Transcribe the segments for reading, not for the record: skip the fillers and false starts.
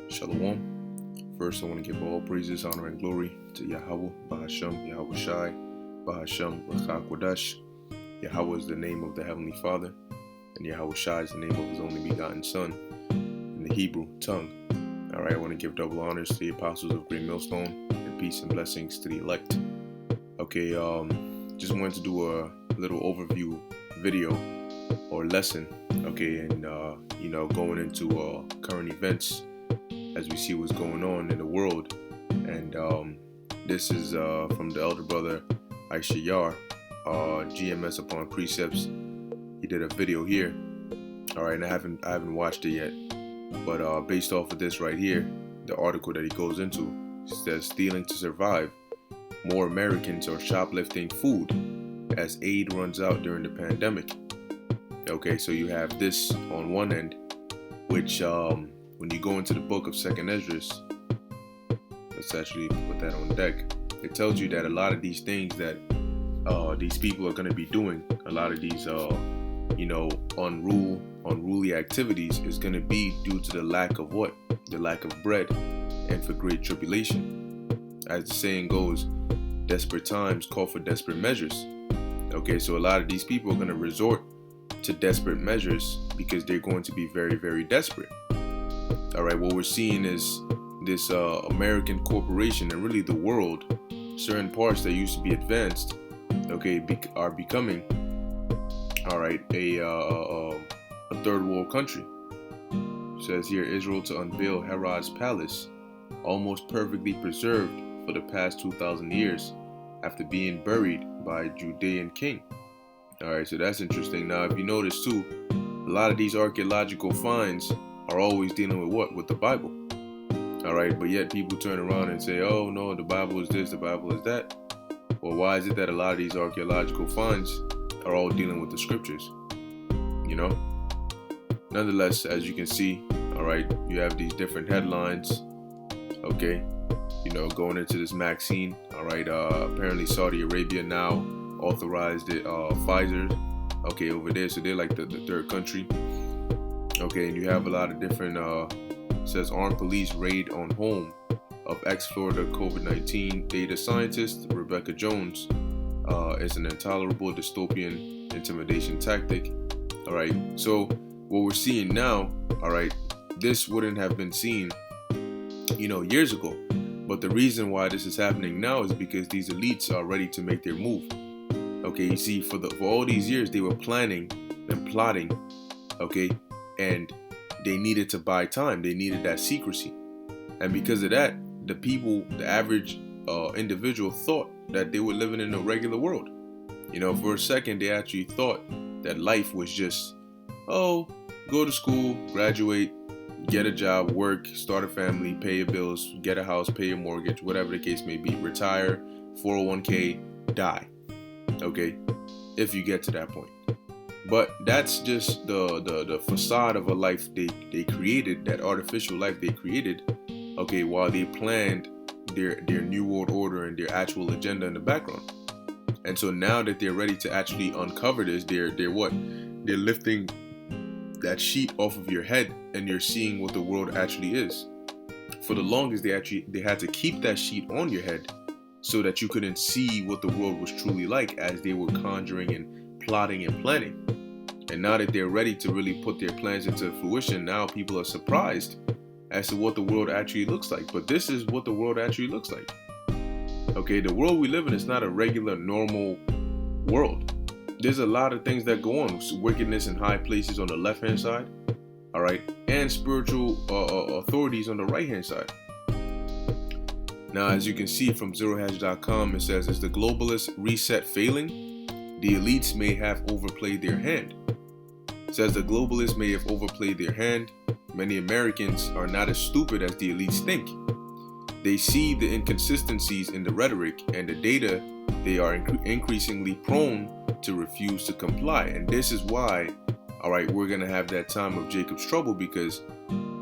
Shalom. First, I want to give all praises, honor, and glory to Yahweh, Bahasham, Yahweh Shai, Bahasham, Rachakwadash. Yahweh is the name of the Heavenly Father, and Yahweh Shai is the name of His only begotten Son in the Hebrew tongue. All right, I want to give double honors to the apostles of Great Millstone, and peace and blessings to the elect. Okay, just wanted to do a little overview video or lesson. Okay, and going into current events as we see what's going on in the world. And this is from the elder brother Aisha Yar, GMS Upon Precepts. He did a video here. All right, and I haven't watched it yet, but based off of this right here, the article that he goes into says stealing to survive. More Americans are shoplifting food as aid runs out during the pandemic. Okay, so you have this on one end, which when you go into the book of Second Esdras, let's actually put that on deck. It tells you that a lot of these things that these people are going to be doing, a lot of these unruly activities is going to be due to the lack of what? The lack of bread, and for great tribulation. As the saying goes, desperate times call for desperate measures. Okay, so a lot of these people are going to resort to desperate measures because they're going to be very, very desperate. All right, what we're seeing is this American corporation and really the world, certain parts that used to be advanced, okay, are becoming, all right, a third world country. It says here, Israel to unveil Herod's palace, almost perfectly preserved for the past 2,000 years after being buried by a Judean king. All right, so that's interesting. Now, if you notice too, a lot of these archaeological finds are always dealing with what? With the Bible. All right, but yet people turn around and say, oh no, the Bible is this, the Bible is that. Well, why is it that a lot of these archaeological finds are all dealing with the scriptures? Nonetheless, as you can see, all right, you have these different headlines. Okay, going into this vaccine. All right, apparently Saudi Arabia now authorized it, Pfizer, okay, over there, so they're like the third country. Okay, and you have a lot of different says armed police raid on home of ex-Florida COVID-19 data scientist Rebecca Jones. It's an intolerable dystopian intimidation tactic. All right, so what we're seeing now, all right, this wouldn't have been seen years ago, but the reason why this is happening now is because these elites are ready to make their move. Okay, you see, for all these years they were planning and plotting, okay, and they needed to buy time. They needed that secrecy, and because of that, the average individual thought that they were living in a regular world. For a second they actually thought that life was just, oh, go to school, graduate, get a job, work, start a family, pay your bills, get a house, pay your mortgage, whatever the case may be, retire, 401k, die. Okay, if you get to that point. But that's just the facade of a life they created, that artificial life they created, okay, while they planned their new world order and their actual agenda in the background. And so now that they're ready to actually uncover this, they're what? They're lifting that sheet off of your head and you're seeing what the world actually is. For the longest, they had to keep that sheet on your head so that you couldn't see what the world was truly like as they were conjuring and plotting and planning. And now that they're ready to really put their plans into fruition, now people are surprised as to what the world actually looks like. But this is what the world actually looks like. Okay, the world we live in is not a regular, normal world. There's a lot of things that go on. Wickedness in high places on the left-hand side, all right, and spiritual authorities on the right-hand side. Now, as you can see from ZeroHash.com, it says, is the globalist reset failing? The elites may have overplayed their hand. It says the globalists may have overplayed their hand. Many Americans are not as stupid as the elites think. They see the inconsistencies in the rhetoric and the data. They are increasingly prone to refuse to comply. And this is why, all right, we're going to have that time of Jacob's trouble, because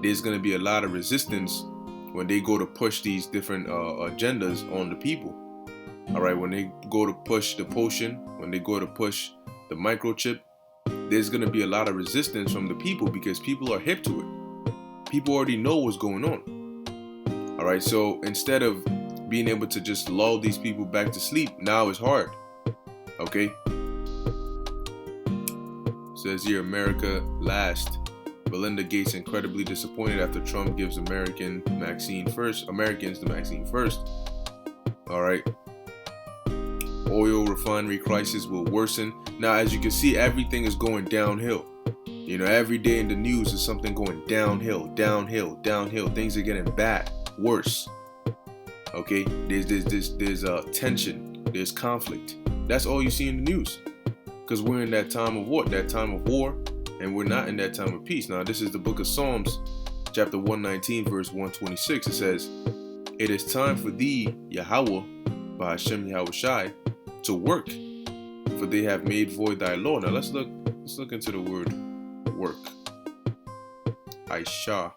there's going to be a lot of resistance when they go to push these different agendas on the people. All right, when they go to push the potion, when they go to push the microchip, there's going to be a lot of resistance from the people because people are hip to it. People already know what's going on. All right, so instead of being able to just lull these people back to sleep, now it's hard. Okay, says here, America last. Melinda Gates incredibly disappointed after Trump gives Americans the vaccine first. All right. Oil refinery crisis will worsen. Now, as you can see, everything is going downhill. You know, every day in the news is something going downhill. Things are getting bad, worse. Okay, there's tension, there's conflict. That's all you see in the news, because we're in that time of what? That time of war, and we're not in that time of peace. Now, this is the book of Psalms, chapter 119, verse 126. It says, "It is time for thee, Yahweh, by Hashem Yahushai, to work, for they have made void thy law." Now let's look into the word work. Aisha.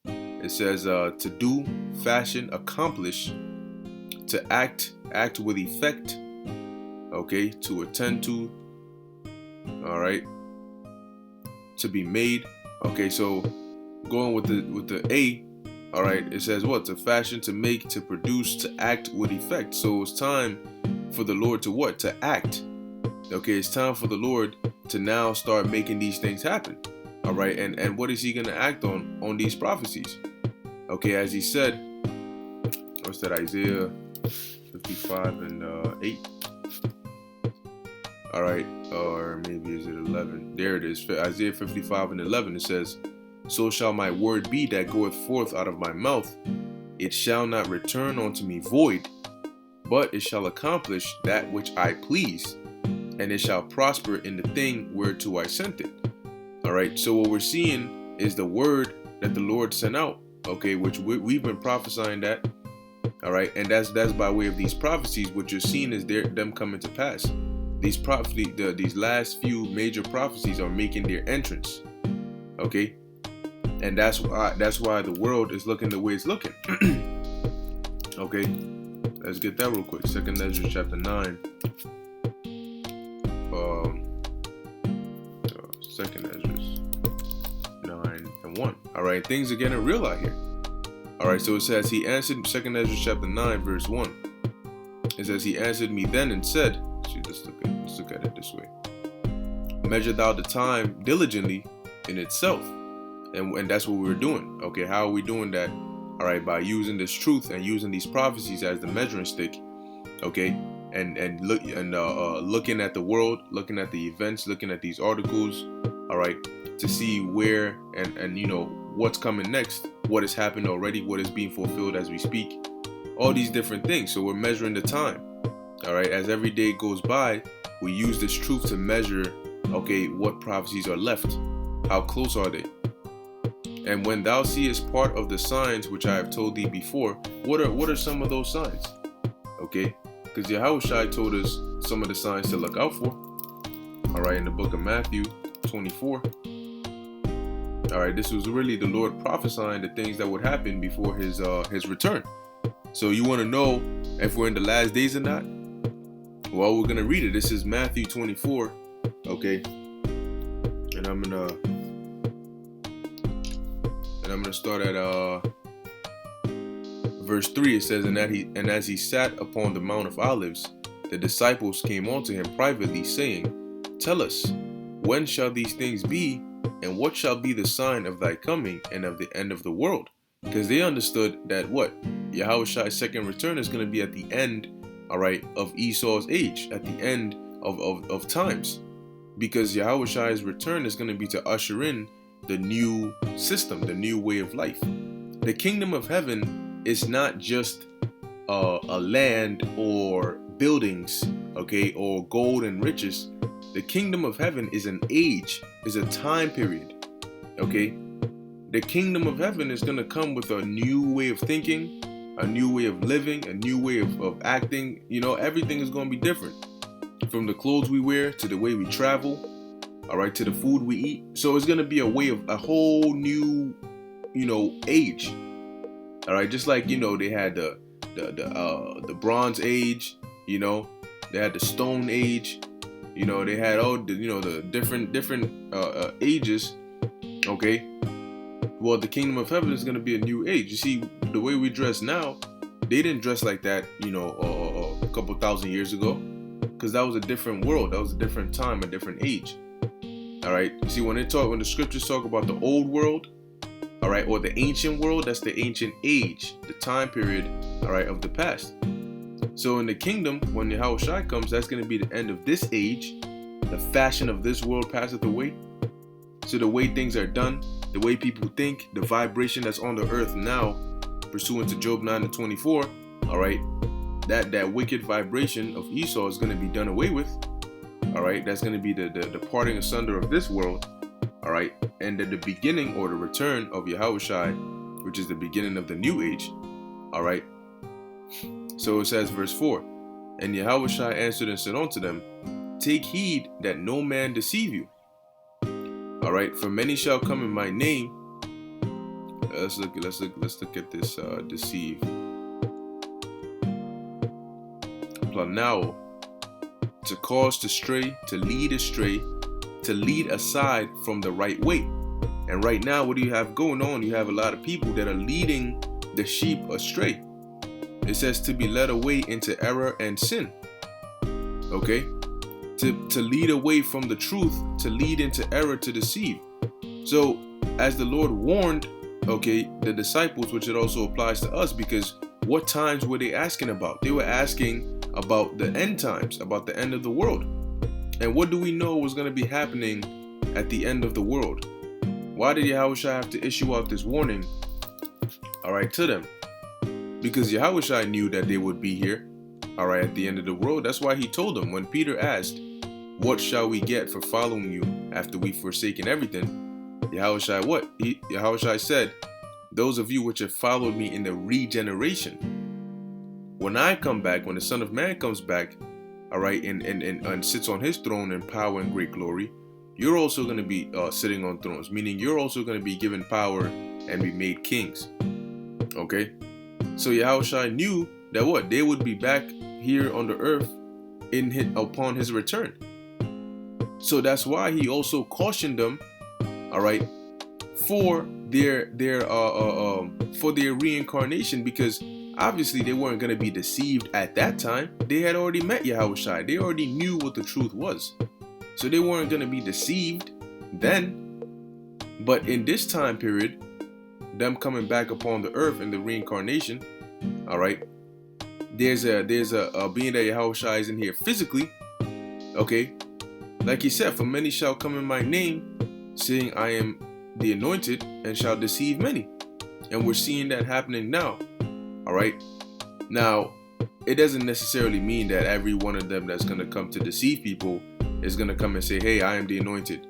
It says to do, fashion, accomplish, to act with effect. Okay, to attend to. All right, to be made. Okay, so going with the A. All right, it says what? To fashion, to make, to produce, to act with effect. So it's time for the Lord to what? To act. Okay, it's time for the Lord to now start making these things happen. All right, and what is he going to act on these prophecies? Okay, as he said, what's that? Isaiah 55 and 8. All right, or maybe is it 11? There it is. Isaiah 55 and 11. It says, "So shall my word be that goeth forth out of my mouth. It shall not return unto me void, but it shall accomplish that which I please, and it shall prosper in the thing whereto I sent it." All right, so what we're seeing is the word that the Lord sent out, okay, which we've been prophesying that. All right, and that's by way of these prophecies. What you're seeing is them coming to pass. These last few major prophecies are making their entrance. Okay, and that's why the world is looking the way it's looking. Okay, let's get that real quick. 2nd Ezra chapter 9. 2nd Ezra 9 and 1. All right, things are getting real out here. All right, so it says, he answered, 2nd Ezra chapter 9 verse 1. It says, "He answered me then and said," let's look at it this way. "Measure thou the time diligently in itself." And that's what we're doing. Okay, how are we doing that? All right, by using this truth and using these prophecies as the measuring stick. Okay, and looking at the world, looking at the events, looking at these articles. All right, to see where and you know what's coming next, what has happened already, what is being fulfilled as we speak, all these different things. So we're measuring the time. All right, as every day goes by, we use this truth to measure, okay, what prophecies are left, how close are they? "And when thou seest part of the signs which I have told thee before," what are some of those signs? Okay, because Yahushua told us some of the signs to look out for. All right, in the book of Matthew 24. All right, this was really the Lord prophesying the things that would happen before his return. So you want to know if we're in the last days or not? Well, we're gonna read it. This is Matthew 24. Okay, and I'm gonna start at verse 3. It says, and as he sat upon the Mount of Olives, the disciples came unto him privately, saying, "Tell us, when shall these things be, and what shall be the sign of thy coming and of the end of the world?" Because they understood that what? Yahushua's second return is going to be at the end, all right, of Esau's age, at the end of times. Because Yahushua's return is going to be to usher in the new system, the new way of life. The kingdom of heaven is not just a land or buildings, okay, or gold and riches. The kingdom of heaven is an age, is a time period, okay? The kingdom of heaven is going to come with a new way of thinking, a new way of living, a new way of acting. You know, everything is going to be different. From the clothes we wear to the way we travel, all right, to the food we eat. So it's going to be a way of a whole new, you know, age. All right, just like, you know, they had the Bronze Age, you know, they had the Stone Age, you know, they had all the, you know, the different ages, okay, Well, the kingdom of heaven is going to be a new age. You see, the way we dress now, they didn't dress like that, a couple thousand years ago, because that was a different world. That was a different time, a different age. All right. You see, when the scriptures talk about the old world, all right, or the ancient world, that's the ancient age, the time period, all right, of the past. So in the kingdom, when Yahushua comes, that's going to be the end of this age. The fashion of this world passeth away. So the way things are done, the way people think, the vibration that's on the earth now, pursuant to Job 9:24, all right, that wicked vibration of Esau is going to be done away with. All right, that's going to be the parting asunder of this world. All right, and then the beginning or the return of Yahushua, which is the beginning of the new age. All right. So it says, verse 4, and Yahushua answered and said unto them, take heed that no man deceive you. All right, for many shall come in my name. Let's look at this deceive. Planao, to cause to stray, to lead astray, to lead aside from the right way. And right now, what do you have going on? You have a lot of people that are leading the sheep astray. It says to be led away into error and sin. Okay? To lead away from the truth, to lead into error, to deceive. So, as the Lord warned, okay, the disciples, which it also applies to us, because what times were they asking about? They were asking about the end times, about the end of the world. And what do we know was going to be happening at the end of the world? Why did Yahushua have to issue out this warning, all right, to them? Because Yahushua knew that they would be here, all right, at the end of the world. That's why he told them when Peter asked, what shall we get for following you after we've forsaken everything? Yahushua said, those of you which have followed me in the regeneration. When I come back, when the Son of Man comes back, all right, and sits on his throne in power and great glory, you're also going to be sitting on thrones, meaning you're also going to be given power and be made kings. Okay? So Yahushua knew that what? They would be back here on the earth upon his return. So that's why he also cautioned them, all right, for their reincarnation, because obviously they weren't going to be deceived at that time. They had already met Yahushua. They already knew what the truth was. So they weren't going to be deceived then. But in this time period, them coming back upon the earth in the reincarnation, all right, there's a being that Yahushua is in here physically, okay, like he said, for many shall come in my name, saying I am the anointed, and shall deceive many. And we're seeing that happening now. All right. Now, it doesn't necessarily mean that every one of them that's going to come to deceive people is going to come and say, hey, I am the anointed,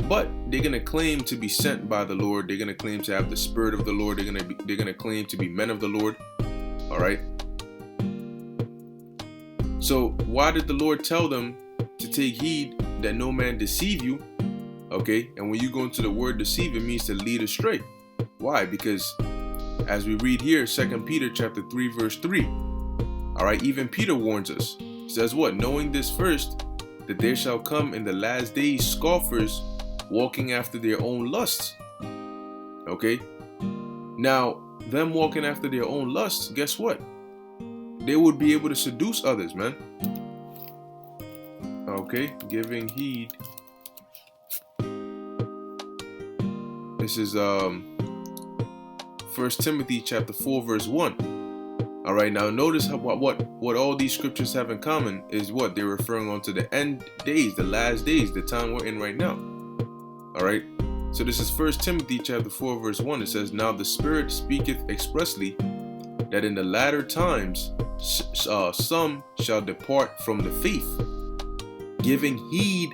but they're going to claim to be sent by the Lord. They're going to claim to have the Spirit of the Lord. They're going to claim to be men of the Lord. All right. So why did the Lord tell them to take heed that no man deceive you? Okay. And when you go into the word deceive, it means to lead astray. Why? Because as we read here, 2 Peter chapter 3, verse 3. All right. Even Peter warns us. He says what? Knowing this first, that there shall come in the last days scoffers, walking after their own lusts. Okay. Now, them walking after their own lusts, guess what? They would be able to seduce others, man. Okay, giving heed. This is 1 Timothy chapter 4, verse 1. All right, now notice what all these scriptures have in common is what? They're referring on to the end days, the last days, the time we're in right now. All right. So this is 1 Timothy chapter 4, verse 1. It says, now the Spirit speaketh expressly that in the latter times some shall depart from the faith, giving heed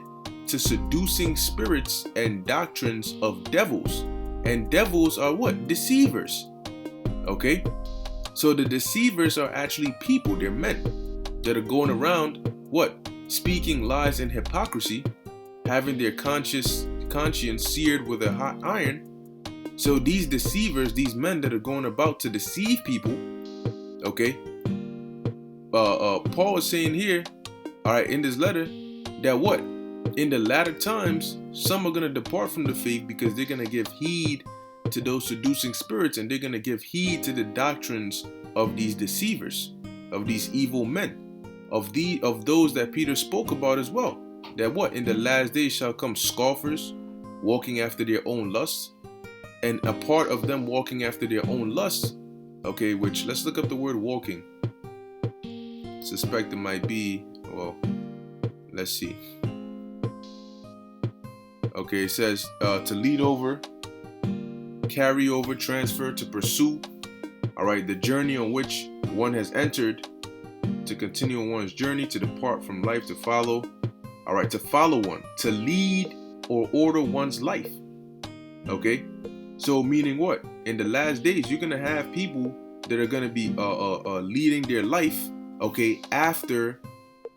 to seducing spirits and doctrines of devils. And devils are what? Deceivers. Okay. So the deceivers are actually people. They're men that are going around what? Speaking lies and hypocrisy, having their conscience seared with a hot iron. So these deceivers, these men that are going about to deceive people, okay, Paul is saying here, all right, in this letter, that what? In the latter times, some are going to depart from the faith because they're going to give heed to those seducing spirits, and they're going to give heed to the doctrines of these deceivers, of these evil men, of those that Peter spoke about as well. That what? In the last days shall come scoffers, walking after their own lusts. And a part of them walking after their own lusts, okay, which, let's look up the word walking. Suspect it might be, well, let's see. Okay, it says to lead over, carry over, transfer, to pursue. All right, the journey on which one has entered, to continue on one's journey, to depart from life, to follow. All right, to follow one, to lead or order one's life. Okay, so meaning what? In the last days, you're gonna have people that are gonna be leading their life, okay, after,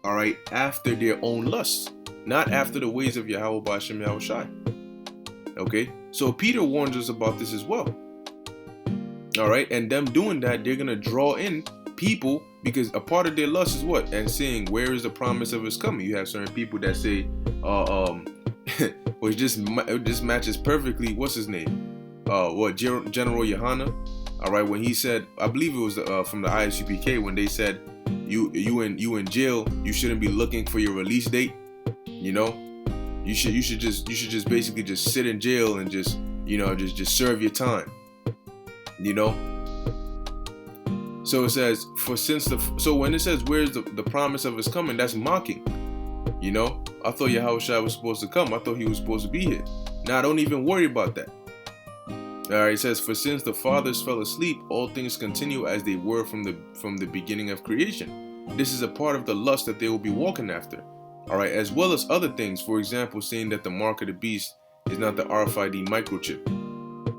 all right, after their own lusts, not after the ways of Yahweh B'Shem Yahushai. Okay, so Peter warns us about this as well. All right, and them doing that, they're gonna draw in people, because a part of their lust is what? And saying, where is the promise of his coming? You have certain people that say, which just matches perfectly. What's his name? General Yohana. All right, when he said, I believe it was from the ISUPK, when they said, you in jail, you shouldn't be looking for your release date. You know, you should just basically just sit in jail and just just serve your time. You know. So it says, so when it says, where's the promise of his coming, that's mocking. You know, I thought Yahushua was supposed to come. I thought he was supposed to be here. Now, don't even worry about that. All right, it says, for since the fathers fell asleep, all things continue as they were from the beginning of creation. This is a part of the lust that they will be walking after. All right, as well as other things. For example, saying that the mark of the beast is not the RFID microchip.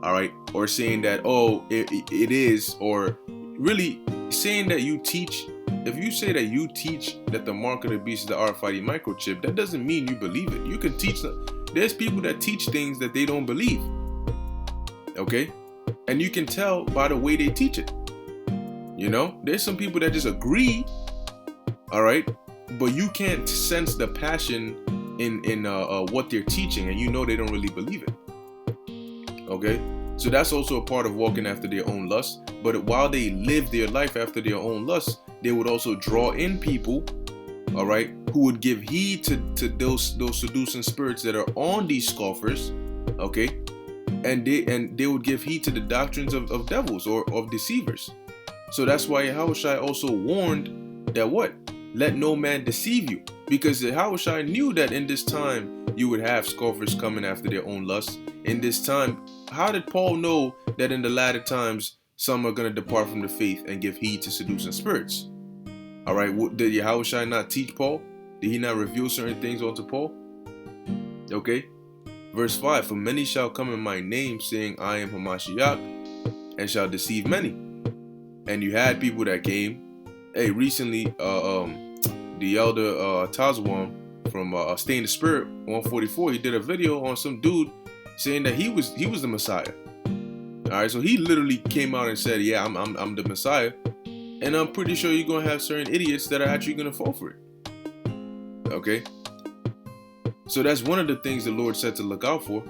All right, or saying that, oh, it is, or really saying that you teach. If you say that you teach that the mark of the beast is the RFID microchip, that doesn't mean you believe it. You can teach them. There's people that teach things that they don't believe. Okay? And you can tell by the way they teach it. You know, there's some people that just agree. All right? But you can't sense the passion in what they're teaching, and you know they don't really believe it. Okay? So that's also a part of walking after their own lust. But while they live their life after their own lust, they would also draw in people, all right, who would give heed to those seducing spirits that are on these scoffers, okay, and they would give heed to the doctrines of devils or of deceivers. So that's why Yahushua also warned that what? Let no man deceive you, because Yahushua knew that in this time you would have scoffers coming after their own lusts. In this time, how did Paul know that in the latter times some are going to depart from the faith and give heed to seducing spirits? All right, did Yahushua not teach Paul? Did he not reveal certain things unto Paul? Okay, verse 5, for many shall come in my name, saying, I am Hamashiach, and shall deceive many. And you had people that came. Hey, recently, the elder Tazwan from Stay in the Spirit 144, he did a video on some dude saying that he was the Messiah. All right, so he literally came out and said, yeah, I'm the Messiah. And I'm pretty sure you're going to have certain idiots that are actually going to fall for it. Okay? So that's one of the things the Lord said to look out for.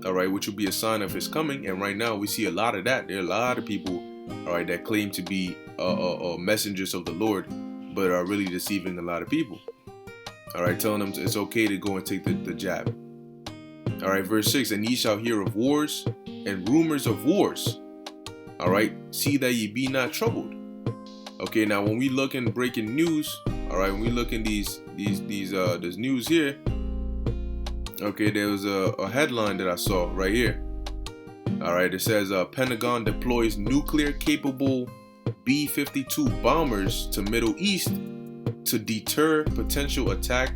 All right, which will be a sign of his coming. And right now we see a lot of that. There are a lot of people, all right, that claim to be messengers of the Lord, but are really deceiving a lot of people. All right, telling them it's okay to go and take the jab. All right, verse 6, and ye shall hear of wars and rumors of wars. All right, see that ye be not troubled. Okay, now when we look in breaking news, all right, when we look in these this news here, okay, there was a headline that I saw right here. All right, it says Pentagon deploys nuclear-capable B-52 bombers to Middle East to deter potential attack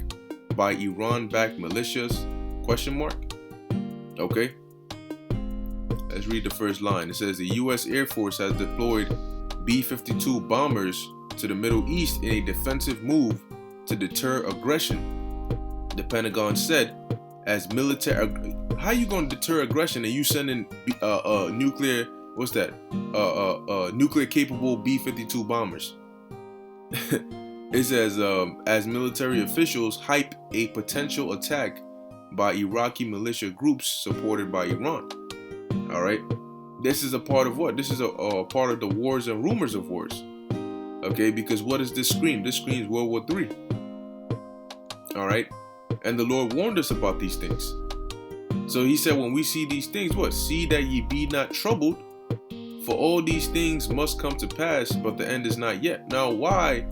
by Iran-backed militias? Question mark. Okay, let's read the first line. It says the U.S. Air Force has deployed B-52 bombers to the Middle East in a defensive move to deter aggression. The Pentagon said, as military, how you going to deter aggression and you sending nuclear, what's that? Nuclear capable B-52 bombers. It says, as military officials hype a potential attack by Iraqi militia groups supported by Iran. All right. This is a part of what? This is a part of the wars and rumors of wars. Okay, because what does this scream? This screams World War III. All right. And the Lord warned us about these things. So he said, when we see these things, what? See that ye be not troubled, for all these things must come to pass, but the end is not yet. Now, why?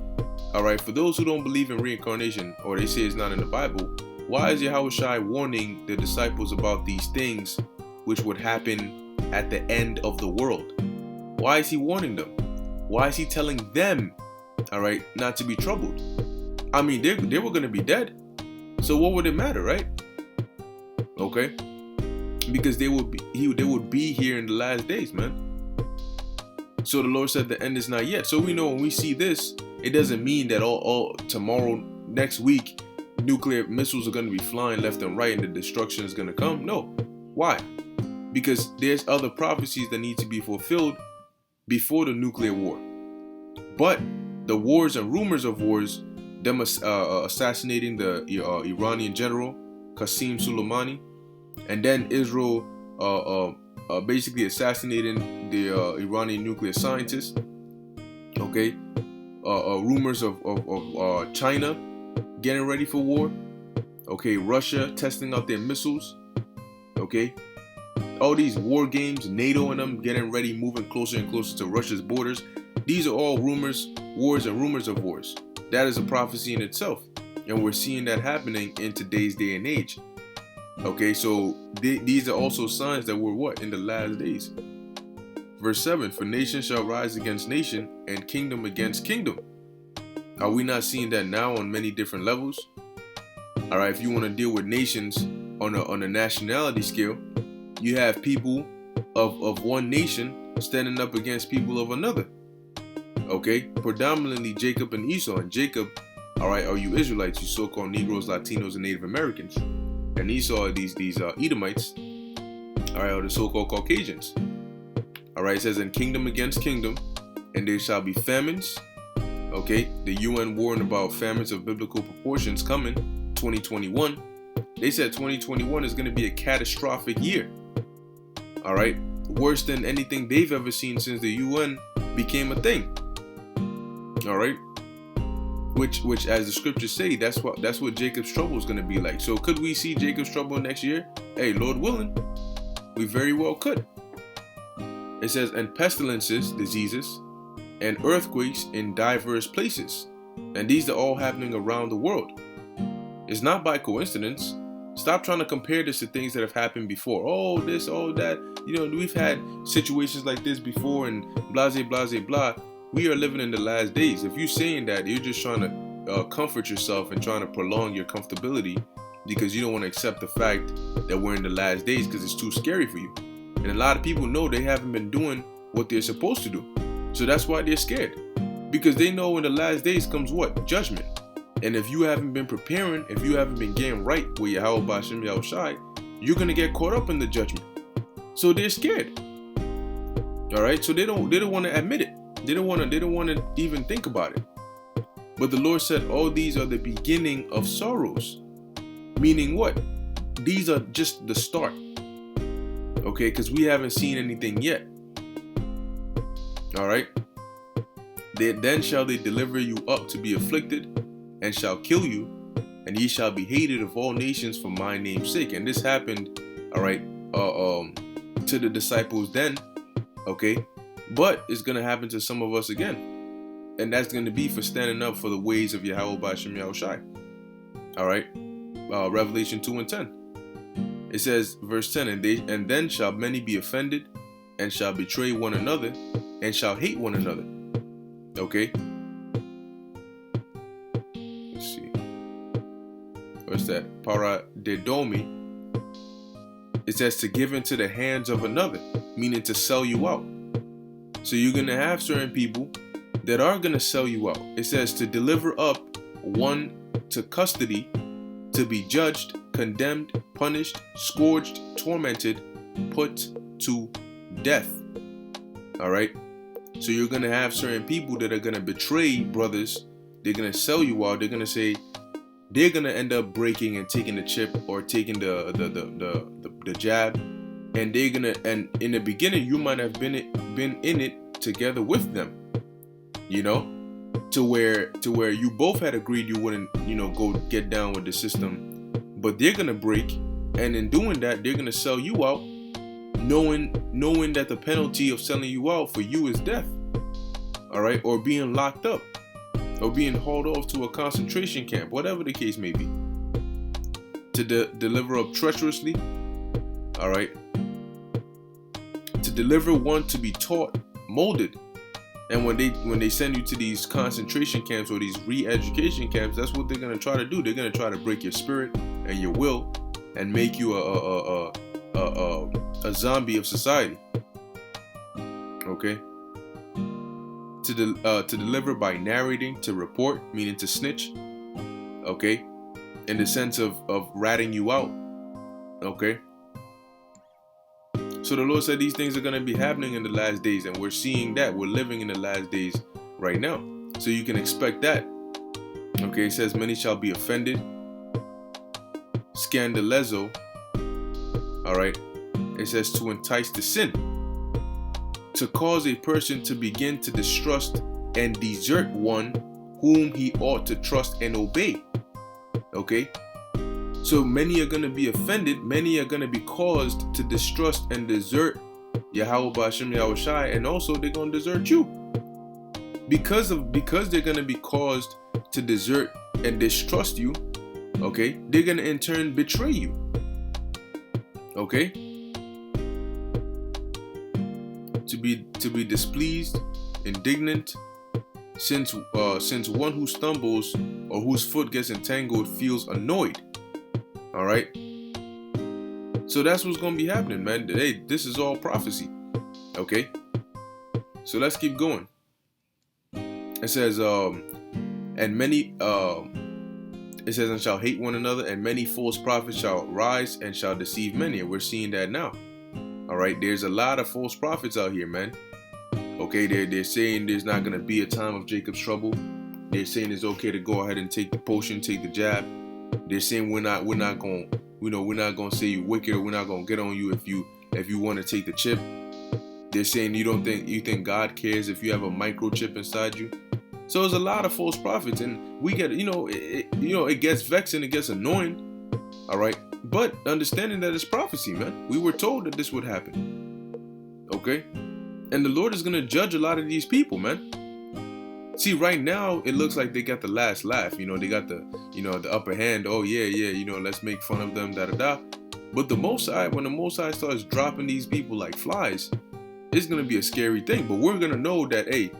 All right, for those who don't believe in reincarnation, or they say it's not in the Bible, why is Yahushua warning the disciples about these things which would happen at the end of the world? Why is he warning them? Why is he telling them, all right, not to be troubled? I mean, they were going to be dead. So what would it matter, right? Okay, because they would be here in the last days, man. So the Lord said the end is not yet. So we know when we see this, it doesn't mean that all tomorrow, next week, nuclear missiles are going to be flying left and right and the destruction is going to come. No. Why? Because there's other prophecies that need to be fulfilled before the nuclear war. But the wars and rumors of wars, them assassinating the Iranian general Qasem Soleimani, and then Israel basically assassinating the Iranian nuclear scientists. Okay, rumors of China getting ready for war. Okay, Russia testing out their missiles. Okay, all these war games, NATO and them getting ready, moving closer and closer to Russia's borders. These are all rumors, wars and rumors of wars. That is a prophecy in itself. And we're seeing that happening in today's day and age. Okay, so these are also signs that we're what? In the last days. Verse 7, for nation shall rise against nation and kingdom against kingdom. Are we not seeing that now on many different levels? All right, if you want to deal with nations on a nationality scale, you have people of one nation standing up against people of another. Okay, predominantly Jacob and Esau. And Jacob, all right, are you Israelites, you so-called Negroes, Latinos, and Native Americans? And Esau are these Edomites, all right, or the so-called Caucasians. All right, it says, in kingdom against kingdom, and there shall be famines. Okay, the UN warned about famines of biblical proportions coming 2021. They said 2021 is going to be a catastrophic year. All right, worse than anything they've ever seen since the UN became a thing. All right, which as the scriptures say, that's what Jacob's trouble is going to be like. So could we see Jacob's trouble next year? Hey, Lord willing, we very well could. It says, and pestilences, diseases, and earthquakes in diverse places. And these are all happening around the world. It's not by coincidence. Stop trying to compare this to things that have happened before. Oh, this, oh, that. You know, we've had situations like this before and blah, blah, blah, blah. We are living in the last days. If you're saying that, you're just trying to comfort yourself and trying to prolong your comfortability because you don't want to accept the fact that we're in the last days because it's too scary for you. And a lot of people know they haven't been doing what they're supposed to do. So that's why they're scared. Because they know in the last days comes what? Judgment. And if you haven't been preparing, if you haven't been getting right with Yahweh B'Shem Yahushai, you're going to get caught up in the judgment. So they're scared. All right? So they don't want to admit it. They don't want to even think about it. But the Lord said, all these are the beginning of sorrows. Meaning what? These are just the start. Okay, because we haven't seen anything yet. All right. Then shall they deliver you up to be afflicted, and shall kill you, and ye shall be hated of all nations for my name's sake. And this happened, all right, to the disciples then. Okay. But it's going to happen to some of us again. And that's going to be for standing up for the ways of Yahweh B'Shem Yahushai. All right. Revelation 2 and 10. It says, verse 10, and then shall many be offended, and shall betray one another, and shall hate one another. Okay. Let's see. What's that? Paradidomi. It says to give into the hands of another, meaning to sell you out. So you're going to have certain people that are going to sell you out. It says to deliver up one to custody, to be judged, condemned, punished, scourged, tormented, put to death. All right. So you're going to have certain people that are going to betray brothers. They're going to sell you out. They're going to say they're going to end up breaking and taking the chip or taking the jab. and and in the beginning you might have been in it together with them, you know, to where you both had agreed you wouldn't, go get down with the system, but they're gonna break, and in doing that, they're gonna sell you out, knowing that the penalty of selling you out for you is death, all right, or being locked up, or being hauled off to a concentration camp, whatever the case may be, to deliver up treacherously, all right, to deliver one to be taught, molded. And when they send you to these concentration camps or these re-education camps, that's what they're gonna try to do. They're gonna try to break your spirit and your will and make you a zombie of society. Okay. To deliver by narrating, to report, meaning to snitch. Okay. In the sense of ratting you out. Okay. So the Lord said these things are going to be happening in the last days, and we're seeing that. We're living in the last days right now. So you can expect that. Okay, it says many shall be offended. Scandalizo. All right. It says to entice to sin. To cause a person to begin to distrust and desert one whom he ought to trust and obey. Okay. So many are going to be offended. Many are going to be caused to distrust and desert Yahweh Ba'ashem Yahushai, and also they're going to desert you because they're going to be caused to desert and distrust you. Okay, they're going to in turn betray you. Okay, to be displeased, indignant, since one who stumbles or whose foot gets entangled feels annoyed. All right. So that's what's going to be happening, man. Hey, this is all prophecy. Okay. So let's keep going. It says, and shall hate one another, and many false prophets shall rise and shall deceive many. And we're seeing that now. All right. There's a lot of false prophets out here, man. Okay. They're saying there's not going to be a time of Jacob's trouble. They're saying it's okay to go ahead and take the potion, take the jab. They're saying we're not going to say you wicked, or we're not going to get on you if you want to take the chip. They're saying you think God cares if you have a microchip inside you. So there's a lot of false prophets, and we get it gets vexing, it gets annoying. All right, but understanding that it's prophecy, man. We were told that this would happen. Okay, and the Lord is going to judge a lot of these people, man. See, right now, it looks like they got the last laugh. They got the upper hand. Oh, yeah, let's make fun of them, da-da-da. But when the Most High starts dropping these people like flies, it's going to be a scary thing. But we're going to know that, hey,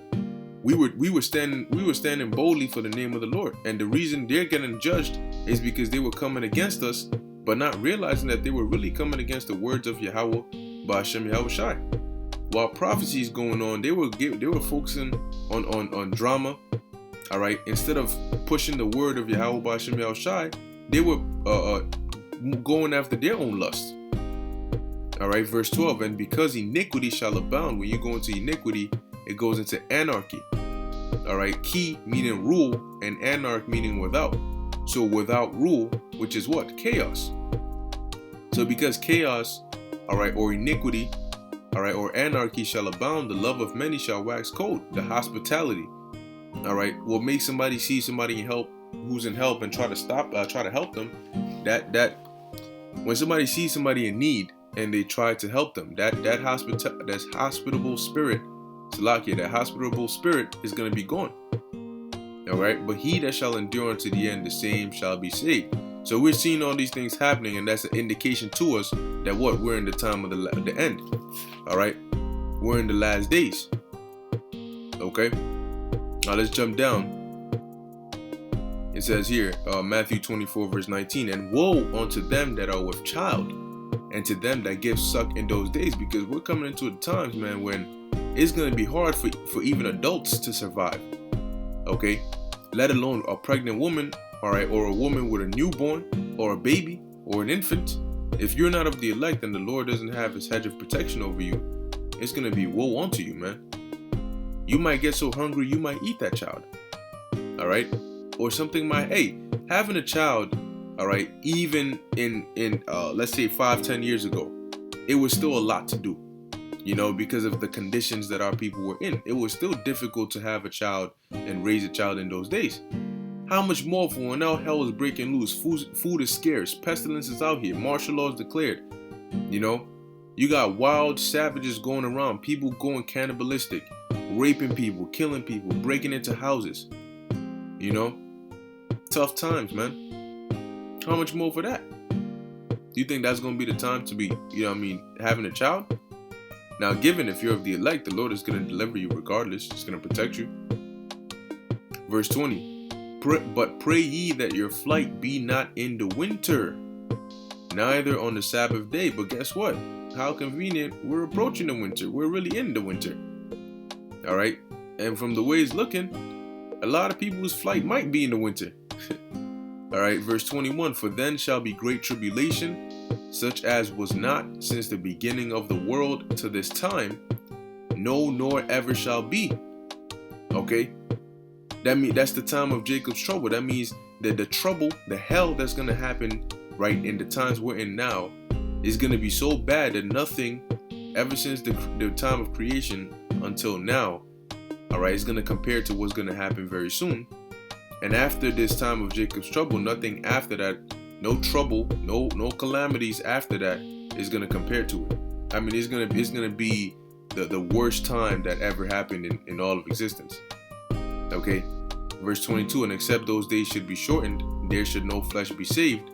we were standing boldly for the name of the Lord. And the reason they're getting judged is because they were coming against us, but not realizing that they were really coming against the words of Yahweh Ba'ashem Yahushai. While prophecy is going on, they were focusing on drama. All right, instead of pushing the word of Yahweh Ba'ashem Yahushai, they were going after their own lust. All right, verse 12, and because iniquity shall abound. When you go into iniquity, it goes into anarchy. All right, key meaning rule, and anarch meaning without. So without rule, which is what? Chaos. So because chaos, all right, or iniquity, all right, or anarchy shall abound, the love of many shall wax cold. The hospitality, all right, will make somebody see somebody who's in help and try to help them. That when somebody sees somebody in need and they try to help them, that hospitable spirit, Salakia, that hospitable spirit is going to be gone. All right, but he that shall endure unto the end, the same shall be saved. So we're seeing all these things happening, and that's an indication to us that we're in the time of the end. All right, we're in the last days. Okay, now let's jump down. It says here, Matthew 24 verse 19, and woe unto them that are with child, and to them that give suck in those days, because we're coming into the times, man, when it's going to be hard for even adults to survive. Okay, let alone a pregnant woman, all right, or a woman with a newborn, or a baby, or an infant. If you're not of the elect and the Lord doesn't have his hedge of protection over you, it's going to be woe unto you, man. You might get so hungry you might eat that child. All right, or something having a child, all right, even in let's say 5-10 years ago, it was still a lot to do, you know, because of the conditions that our people were in. It was still difficult to have a child and raise a child in those days. How much more for when now hell is breaking loose, food is scarce, pestilence is out here, martial law is declared, you know? You got wild savages going around, people going cannibalistic, raping people, killing people, breaking into houses, you know? Tough times, man. How much more for that? Do you think that's going to be the time to be, you know what I mean, having a child? Now, given if you're of the elect, the Lord is going to deliver you regardless. He's going to protect you. Verse 20. But pray ye that your flight be not in the winter, neither on the Sabbath day. But guess what? How convenient. We're approaching the winter. We're really in the winter. All right. And from the way it's looking, a lot of people's flight might be in the winter. All right. Verse 21. For then shall be great tribulation, such as was not since the beginning of the world to this time, no, nor ever shall be. Okay. That's the time of Jacob's trouble. That means that the trouble, the hell that's going to happen right in the times we're in now is going to be so bad that nothing ever since the time of creation until now, all right, is going to compare to what's going to happen very soon. And after this time of Jacob's trouble, nothing after that, no trouble, no calamities after that is going to compare to it. I mean, it's going to be the worst time that ever happened in all of existence. Okay. Verse 22, and except those days should be shortened, there should no flesh be saved.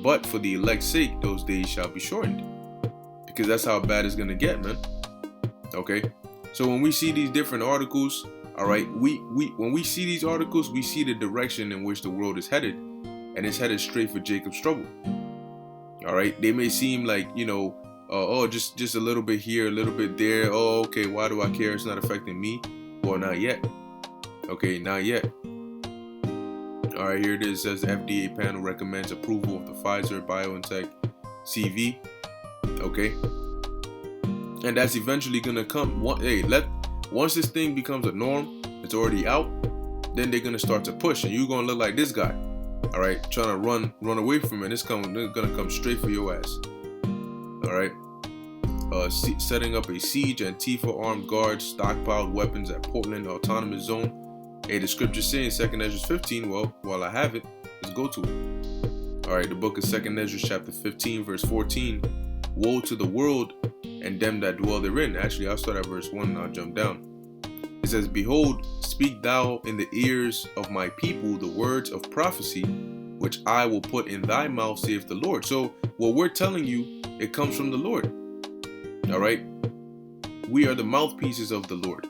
But for the elect's sake, those days shall be shortened. Because that's how bad it's going to get, man. Okay. So when we see these different articles, all right, when we see these articles, we see the direction in which the world is headed. And it's headed straight for Jacob's trouble. All right. They may seem like, you know, just a little bit here, a little bit there. Oh, okay. Why do I care? It's not affecting me. Well, not yet. Okay, not yet. All right, here it is. It says the FDA panel recommends approval of the Pfizer-BioNTech CV. Okay, and that's eventually gonna come. Once this thing becomes a norm, it's already out. Then they're gonna start to push, and you're gonna look like this guy. All right, trying to run away from it. They're gonna come straight for your ass. All right. Setting up a siege, Antifa armed guards stockpiled weapons at Portland Autonomous Zone. Hey, the scripture saying 2 Ezra 15. Well, while I have it, let's go to it. All right, the book of 2 Ezra chapter 15, verse 14. Woe to the world and them that dwell therein. Actually, I'll start at verse 1 and I'll jump down. It says, Behold, speak thou in the ears of my people the words of prophecy, which I will put in thy mouth, saith the Lord. So what we're telling you, it comes from the Lord. All right. We are the mouthpieces of the Lord.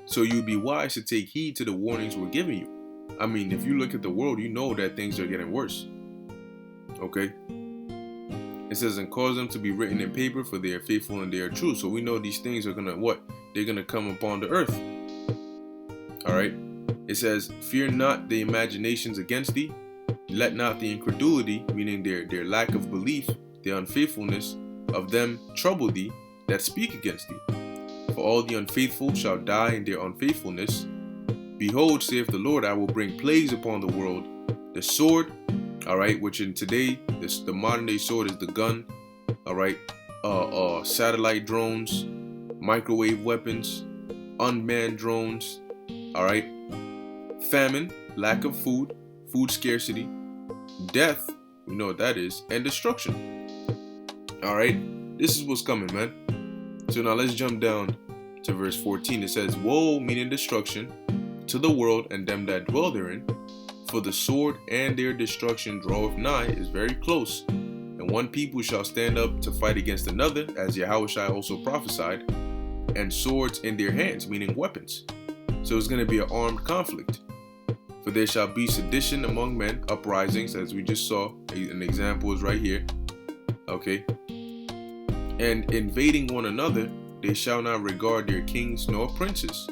So you'd be wise to take heed to the warnings we're giving you. I mean, if you look at the world, you know that things are getting worse. Okay. It says, and cause them to be written in paper, for they are faithful and they are true. So we know these things are going to what? They're going to come upon the earth. All right. It says, fear not the imaginations against thee. Let not the incredulity, meaning their lack of belief, their unfaithfulness of them trouble thee that speak against thee. For all the unfaithful shall die in their unfaithfulness. Behold, saith the Lord, I will bring plagues upon the world. The sword, all right, which in today, the modern day sword is the gun, all right, satellite drones, microwave weapons, unmanned drones, all right, famine, lack of food, food scarcity, death, we know what that is, and destruction. All right, this is what's coming, man. So now let's jump down to verse 14. It says, Woe, meaning destruction, to the world and them that dwell therein, for the sword and their destruction draweth nigh, is very close. And one people shall stand up to fight against another, as Yahushua also prophesied, and swords in their hands, meaning weapons. So it's going to be an armed conflict. For there shall be sedition among men, uprisings, as we just saw. An example is right here. Okay. And invading one another, they shall not regard their kings nor princes.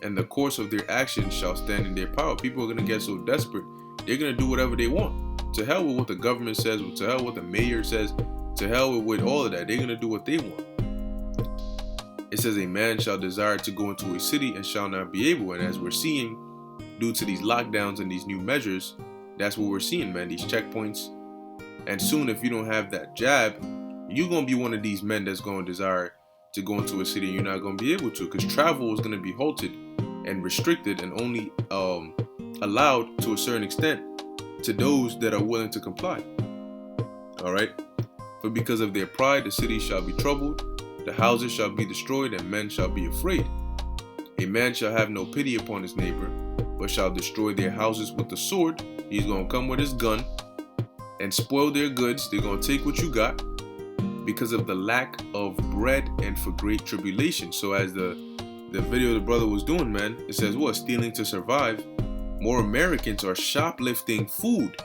And the course of their actions shall stand in their power. People are going to get so desperate, they're going to do whatever they want. To hell with what the government says, to hell with what the mayor says, to hell with all of that. They're going to do what they want. It says, a man shall desire to go into a city and shall not be able. And as we're seeing, due to these lockdowns and these new measures, that's what we're seeing, man, these checkpoints. And soon, if you don't have that jab, you're going to be one of these men that's going to desire to go into a city and you're not going to be able to, because travel is going to be halted and restricted and only allowed to a certain extent to those that are willing to comply. All right. For because of their pride, the city shall be troubled, the houses shall be destroyed, and men shall be afraid. A man shall have no pity upon his neighbor, but shall destroy their houses with the sword. He's going to come with his gun and spoil their goods. They're going to take what you got because of the lack of bread and for great tribulation. So as the video the brother was doing, man, it says what? Stealing to survive. More Americans are shoplifting food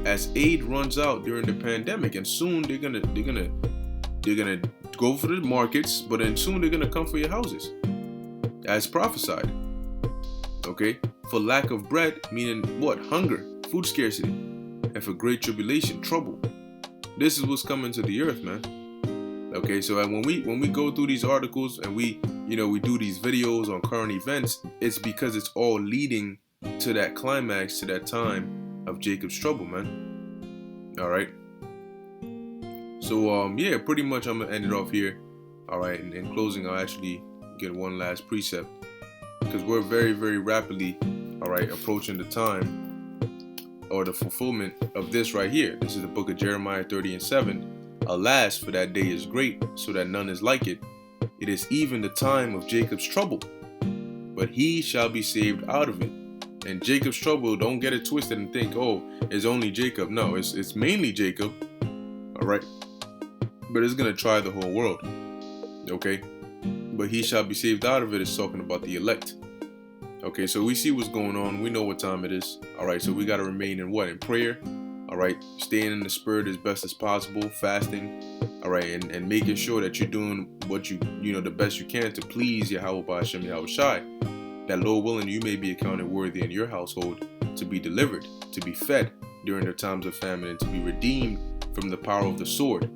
as aid runs out during the pandemic, and soon they're gonna go for the markets, but then soon they're gonna come for your houses, as prophesied. Okay, for lack of bread, meaning what? Hunger, food scarcity, and for great tribulation, trouble. This is what's coming to the earth, man. Okay, so when we go through these articles and we do these videos on current events, it's because it's all leading to that climax, to that time of Jacob's trouble, man. All right. So yeah, pretty much I'm gonna end it off here. All right, and in closing, I'll actually get one last precept, because we're very, very rapidly, all right, approaching the time or the fulfillment of this right here. This is the book of Jeremiah 30:7. Alas, for that day is great, so that none is like it. It is even the time of Jacob's trouble, but he shall be saved out of it. And Jacob's trouble, don't get it twisted and think, oh, it's only Jacob. No, it's mainly Jacob. All right. But it's going to try the whole world. Okay. But he shall be saved out of it is talking about the elect. Okay. So we see what's going on. We know what time it is. All right. So we got to remain in what? In prayer. All right. Staying in the spirit as best as possible. Fasting. All right. And making sure that you're doing what the best you can to please Yahweh Ba'ashem Yahweh Shai. That Lord willing, you may be accounted worthy in your household to be delivered, to be fed during the times of famine, and to be redeemed from the power of the sword.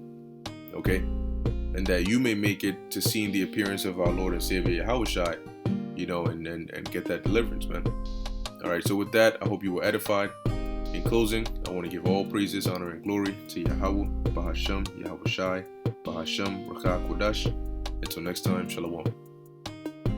Okay? And that you may make it to seeing the appearance of our Lord and Savior Yahweh Shai, and get that deliverance, man. All right, so with that, I hope you were edified. In closing, I want to give all praises, honor, and glory to Yahweh, Bahashem, Yahweh Shai, Bahashem, Rakah Kodash. Until next time, Shalom.